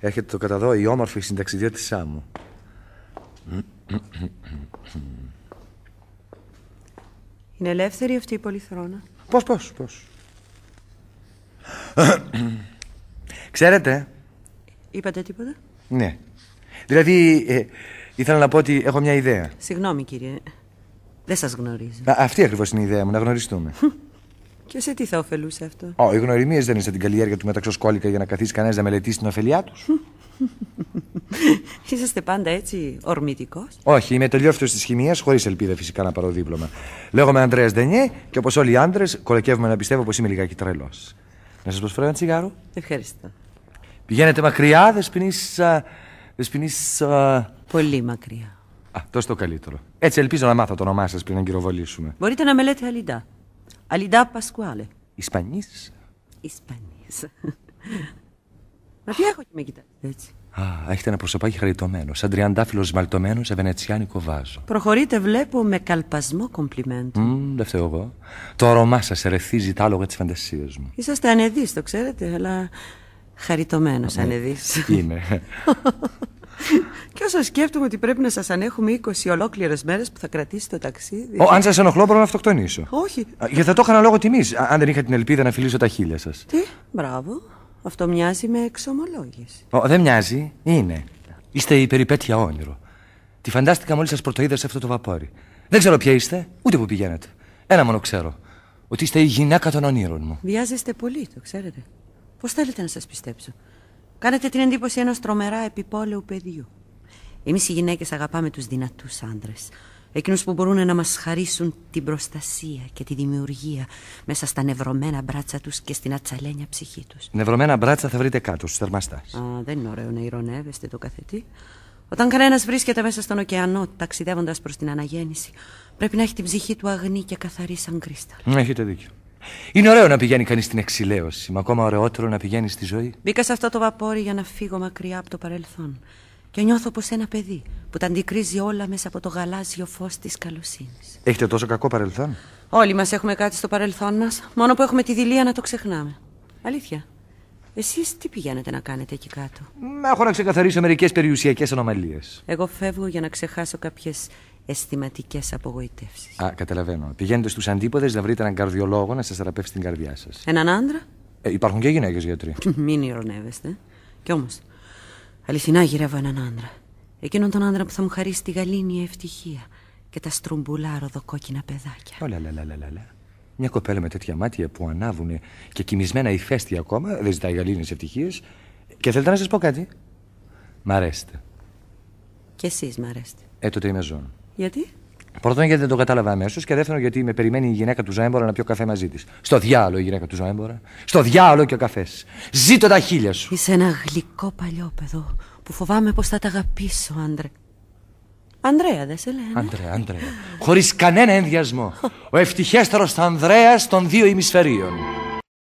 Έρχεται το κατά εδώ η όμορφη συνταξιδιώτησά μου. Είναι ελεύθερη αυτή η πολυθρόνα? Πώς. Ξέρετε. Είπατε τίποτα? Ναι. Δηλαδή, ήθελα να πω ότι έχω μια ιδέα. Συγγνώμη, κύριε. Δεν σας γνωρίζω. Αυτή ακριβώς είναι η ιδέα μου, να γνωριστούμε. Και σε τι θα ωφελούσε αυτό? Οι γνωριμίες δεν είναι σαν την καλλιέργεια του μεταξοσκόλικα για να καθίσει κανένας να μελετήσει την ωφελιά τους. Είσαστε πάντα έτσι ορμητικός? Όχι, είμαι τελειόφυτος της χημείας, χωρίς ελπίδα φυσικά να πάρω δίπλωμα. Λέγομαι Ανδρέας Ντενιέ και όπως όλοι οι άντρες, κολακεύομαι να πιστεύω πως είμαι λιγάκι τρελός. Να σας προσφέρω ένα τσιγάρο? Ευχαριστώ. Πηγαίνετε μακριά, δεσποινής. Πολύ μακριά. Τόσο το καλύτερο. Έτσι ελπίζω να μάθω το όνομά σας πριν να κυροβολήσουμε. Μπορείτε να με λέτε Αλιντά. Αλιντά Πασκουάλε. Ισπανής. Μα τι έχω και με κοιτάτε έτσι? Έχετε ένα προσωπάκι χαριτωμένο, σαν τριαντάφυλλο σμαλτωμένο σε βενετσιάνικο βάζο. Προχωρείτε, βλέπω, με καλπασμό κομπλιμέντου. Δεν φταίω εγώ. Το αρώμά σας ερεθίζει τα άλογα της φαντασίας μου. Είσαστε ανεδείς, το ξέρετε, αλλά χαριτωμένος ανεδείς. Είμαι. Και όσο σκέφτομαι ότι πρέπει να σας ανέχουμε 20 ολόκληρες μέρες που θα κρατήσει το ταξίδι. Αν σας ενοχλώ, μπορώ να αυτοκτονήσω. Όχι. Γιατί θα το έκανα λόγω τιμής, αν δεν είχα την ελπίδα να φιλήσω τα χείλια σας. Τι, μπράβο. Αυτό μοιάζει με εξομολόγηση. Δεν μοιάζει, είναι. Είστε η περιπέτεια όνειρο. Τη φαντάστηκα μόλις σας πρωτοείδα σε αυτό το βαπόρι. Δεν ξέρω ποια είστε, ούτε που πηγαίνετε. Ένα μόνο ξέρω. Ότι είστε η γυναίκα των ονείρων μου. Βιάζεστε πολύ, το ξέρετε. Πώς θέλετε να σας πιστέψω? Κάνετε την εντύπωση ενός τρομερά επιπόλαιου παιδιού. Εμείς οι γυναίκες αγαπάμε τους δυνατούς άντρες. Εκείνους που μπορούν να μας χαρίσουν την προστασία και τη δημιουργία μέσα στα νευρωμένα μπράτσα τους και στην ατσαλένια ψυχή τους. Νευρωμένα μπράτσα θα βρείτε κάτω στους θερμαστάς. Δεν είναι ωραίο να ηρωνεύεστε το καθετή. Όταν κανένας βρίσκεται μέσα στον ωκεανό ταξιδεύοντας προς την αναγέννηση, πρέπει να έχει την ψυχή του αγνή και καθαρή σαν κρίσταλο. Έχετε δίκιο. Είναι ωραίο να πηγαίνει κανείς στην εξηλαίωση, μα ακόμα ωραιότερο να πηγαίνει στη ζωή. Μπήκα σε αυτό το βαπόρι για να φύγω μακριά από το παρελθόν. Και νιώθω πως ένα παιδί που τα αντικρίζει όλα μέσα από το γαλάζιο φως της καλοσύνης. Έχετε τόσο κακό παρελθόν? Όλοι μας έχουμε κάτι στο παρελθόν μας, μόνο που έχουμε τη δειλία να το ξεχνάμε. Αλήθεια. Εσείς τι πηγαίνετε να κάνετε εκεί κάτω? Έχω να ξεκαθαρίσω μερικές περιουσιακές ανομαλίες. Εγώ φεύγω για να ξεχάσω κάποιες αισθηματικές απογοητεύσεις. Καταλαβαίνω. Πηγαίνετε στους αντίποδες να βρείτε έναν καρδιολόγο να σας θεραπεύσει την καρδιά σας. Έναν άντρα? Υπάρχουν και γυναίκες γιατροί. Μην ηρωνεύεστε. Κι όμως, αληθινά γυρεύω έναν άντρα. Εκείνον τον άντρα που θα μου χαρίσει τη γαλήνια ευτυχία και τα στρουμπουλά ροδοκόκκινα παιδάκια. Ολα. Μια κοπέλα με τέτοια μάτια που ανάβουνε και κοιμισμένα ηφαίστεια ακόμα δεν ζητάει γαλήνιες ευτυχίες. Και θέλετε να σας πω κάτι? Μ' αρέσετε. Κι εσείς μ' αρέσετε. Τότε είμαι ζών. Γιατί? Πρώτον, γιατί δεν το κατάλαβα αμέσως. Και δεύτερον, γιατί με περιμένει η γυναίκα του Ζωέμπορα να πιω καφέ μαζί της. Στο διάολο η γυναίκα του Ζωέμπορα. Στο διάολο και ο καφές. Ζήτω τα χείλια σου. Είσαι ένα γλυκό παλιόπαιδο που φοβάμαι πως θα τα αγαπήσω, άντρε. Ανδρέα, δεν σε λένε? Ανδρέα. Χωρίς κανένα ενδιασμό. Ο ευτυχέστερος Ανδρέας των δύο ημισφαιρίων.